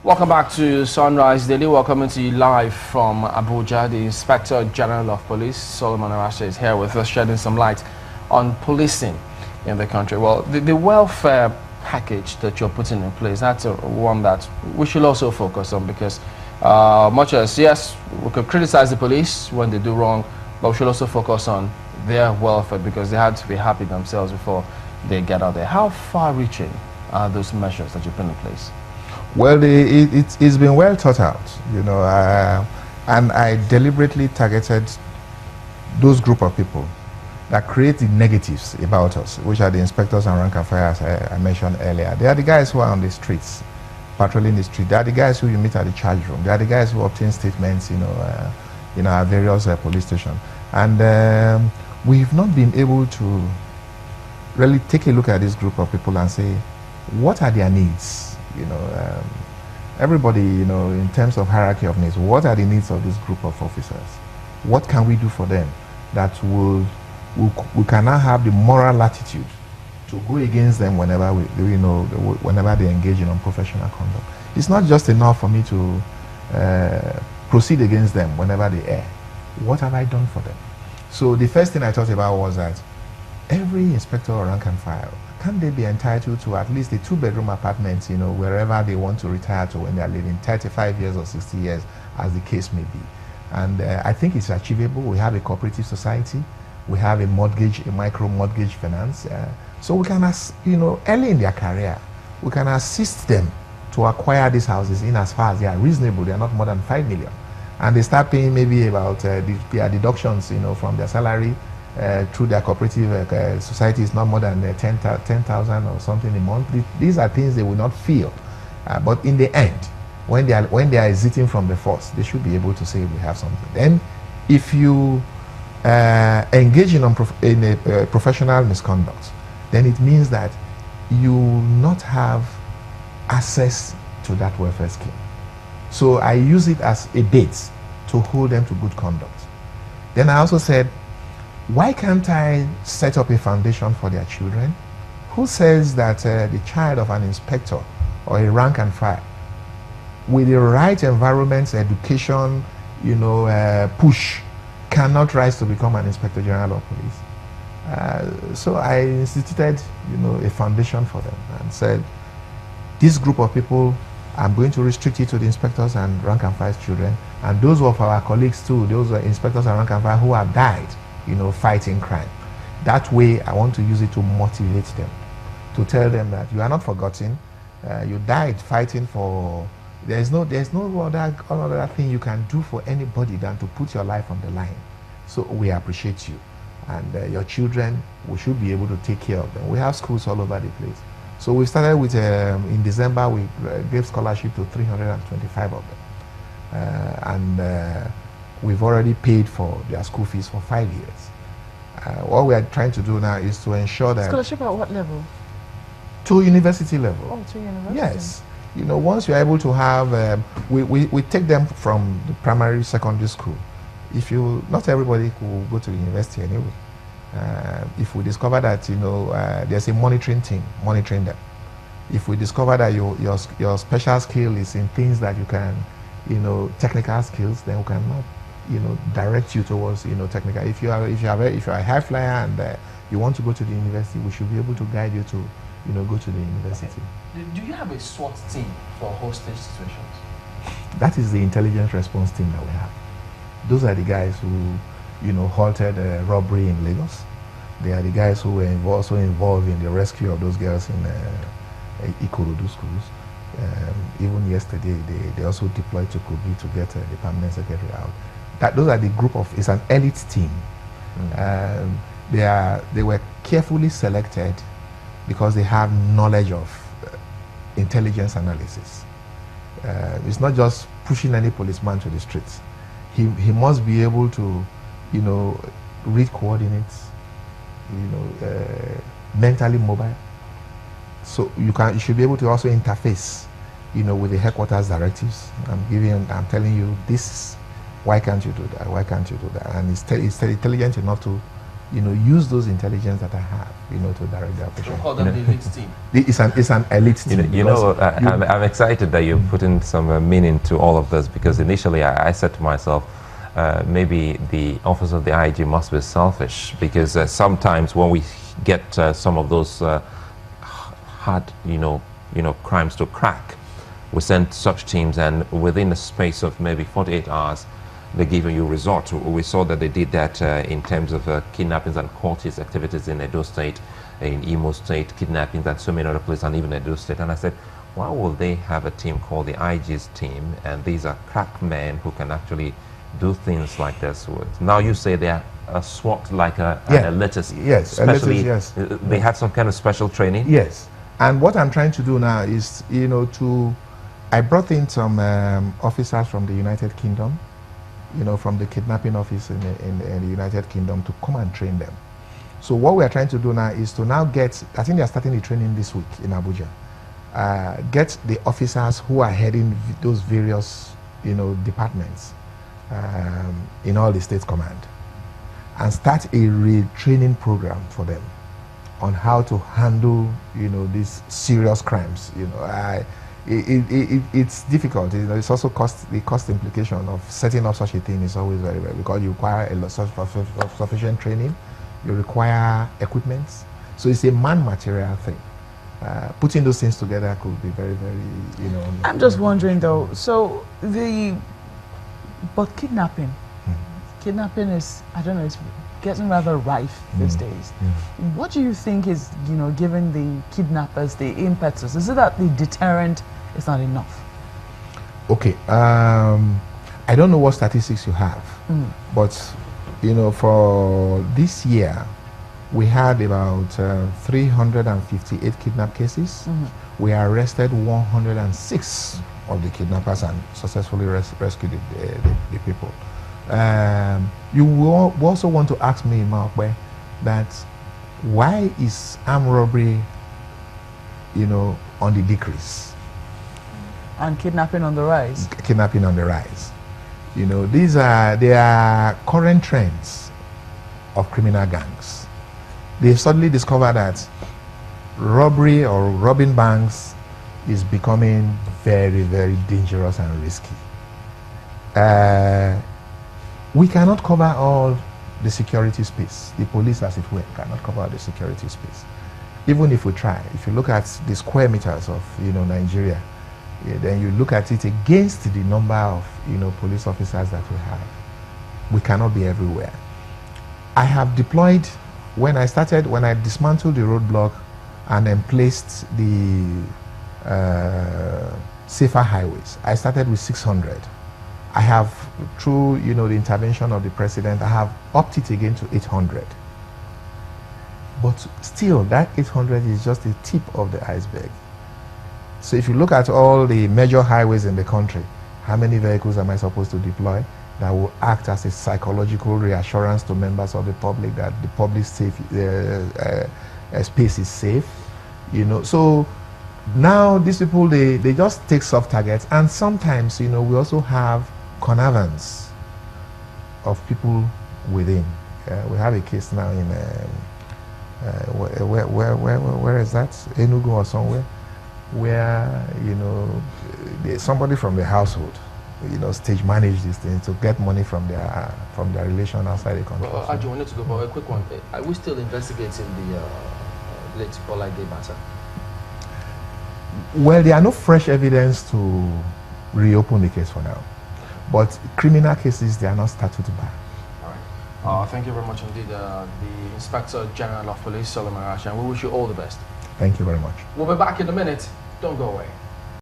Welcome back to Sunrise Daily. Welcome to you live from Abuja. The Inspector General of Police, Solomon Arasha, is here with us, shedding some light on policing in the country. Well, the welfare package that you're putting in place, that's one that we should also focus on, because much as, yes, we could criticize the police when they do wrong, but we should also focus on their welfare, because they had to be happy themselves before they get out there. How far-reaching are those measures that you put in place? Well, it's been well thought out, you know, and I deliberately targeted those group of people that create the negatives about us, which are the inspectors and rank and file, as I mentioned earlier. They are the guys who are on the streets, patrolling the street. They are the guys who you meet at the charge room. They are the guys who obtain statements, at various police stations. And we've not been able to really take a look at this group of people and say, what are their needs? Everybody, in terms of hierarchy of needs, what are the needs of this group of officers? What can we do for them that we can now have the moral latitude to go against them whenever whenever they engage in unprofessional conduct? It's not just enough for me to proceed against them whenever they err. What have I done for them? So the first thing I thought about was that every inspector or rank and file, can they be entitled to at least a 2-bedroom apartment, wherever they want to retire to when they are living 35 years or 60 years, as the case may be. And I think it's achievable. We have a cooperative society. We have a micro mortgage finance. So we can, early in their career, we can assist them to acquire these houses in as far as they are reasonable. They are not more than 5 million. And they start paying maybe about their deductions, from their salary, through their cooperative society is not more than 10,000 or something a month. These are things they will not feel, but in the end, when they are exiting from the force, they should be able to say we have something. Then, if you engage in a professional misconduct, then it means that you will not have access to that welfare scheme. So I use it as a bait to hold them to good conduct. Then I also said, why can't I set up a foundation for their children? Who says that the child of an inspector or a rank and file, with the right environment, education, push, cannot rise to become an inspector general of police? So I instituted, a foundation for them and said, this group of people, I'm going to restrict it to the inspectors and rank and file children, and those of our colleagues too, those are inspectors and rank and file who have died, fighting crime. That way, I want to use it to motivate them, to tell them that you are not forgotten. You died fighting for. There's no other thing you can do for anybody than to put your life on the line. So we appreciate you, and your children, we should be able to take care of them. We have schools all over the place. So we started with in December we gave scholarship to 325 of them, and we've already paid for their school fees for 5 years. What we are trying to do now is to ensure that... Scholarship at what level? To university level. Oh, to university. Yes. Once you're able to have... we take them from the primary, secondary school. Not everybody will go to university anyway. If we discover that, there's a monitoring team monitoring them. If we discover that your special skill is in things that you can, technical skills, then we cannot direct you towards technical. If you are a high flyer and you want to go to the university, we should be able to guide you to go to the university. Okay. Do you have a SWAT team for hostage situations? That is the intelligence response team that we have. Those are the guys who halted robbery in Lagos. They are the guys who were also involved in the rescue of those girls in Ikorodu schools. Even yesterday, they also deployed to Kogi to get the permanent secretary out. Those are the group of, it's an elite team. They were carefully selected because they have knowledge of intelligence analysis. It's not just pushing any policeman to the streets. He must be able to, read coordinates, mentally mobile. So you should be able to also interface, with the headquarters directives. I'm telling you this. Why can't you do that? Why can't you do that? And it's intelligent enough to use those intelligence that I have, to direct the operation. We'll call them the elite team. It's an elite team. I'm excited that you're putting some meaning to all of this, because initially I said to myself, maybe the office of the IG must be selfish, because sometimes when we get some of those hard, crimes to crack, we send such teams, and within the space of maybe 48 hours, they're giving you results. We saw that they did that in terms of kidnappings and cultist activities in Edo State, in Imo State, kidnappings and so many other places, and even Edo State. And I said, why will they have a team called the IG's team? And these are crack men who can actually do things like this. Now you say they are a SWAT, like an elitist. Yes, especially, yes. They have some kind of special training? Yes. And what I'm trying to do now is, I brought in some officers from the United Kingdom, from the kidnapping office in the United Kingdom, to come and train them. So what we are trying to do now is to now get, I think they are starting the training this week in Abuja, get the officers who are heading those various, departments in all the state command, and start a retraining program for them on how to handle, these serious crimes. It's difficult. It's also the cost implication of setting up such a thing is always very, very, because you require a lot of sufficient training, you require equipment, so it's a man-material thing. Putting those things together could be very, very, I'm just wondering though. So but kidnapping is, I don't know, it's getting rather rife these days. What do you think is, giving the kidnappers the impetus? Is it that the deterrent is not enough? Okay, I don't know what statistics you have, but for this year, we had about 358 kidnap cases. We arrested 106 of the kidnappers and successfully rescued the people. You will also want to ask me, Maokwe, that why is armed robbery, on the decrease? And kidnapping on the rise? Kidnapping on the rise. They are current trends of criminal gangs. They've suddenly discovered that robbery or robbing banks is becoming very, very dangerous and risky. We cannot cover all the security space. The police, as it were, cannot cover the security space. Even if we try, if you look at the square meters of Nigeria, then you look at it against the number of police officers that we have, we cannot be everywhere. I have deployed, when I dismantled the roadblock and then placed the safer highways, I started with 600. I have, through the intervention of the president, I have upped it again to 800. But still, that 800 is just the tip of the iceberg. So if you look at all the major highways in the country, how many vehicles am I supposed to deploy that will act as a psychological reassurance to members of the public that the public space is safe? So now these people, they just take soft targets, and sometimes we also have connivance of people within. We have a case now in where is that? Enugu or somewhere, where somebody from the household stage manage this thing to get money from their relation outside the country. Well, Ajo, we need to go for a quick one. Are we still investigating the late Bola matter? Well, there are no fresh evidence to reopen the case for now. But criminal cases, they are not statutory. All right. Thank you very much indeed, the Inspector General of Police, Solomon Arashi, and we wish you all the best. Thank you very much. We'll be back in a minute. Don't go away.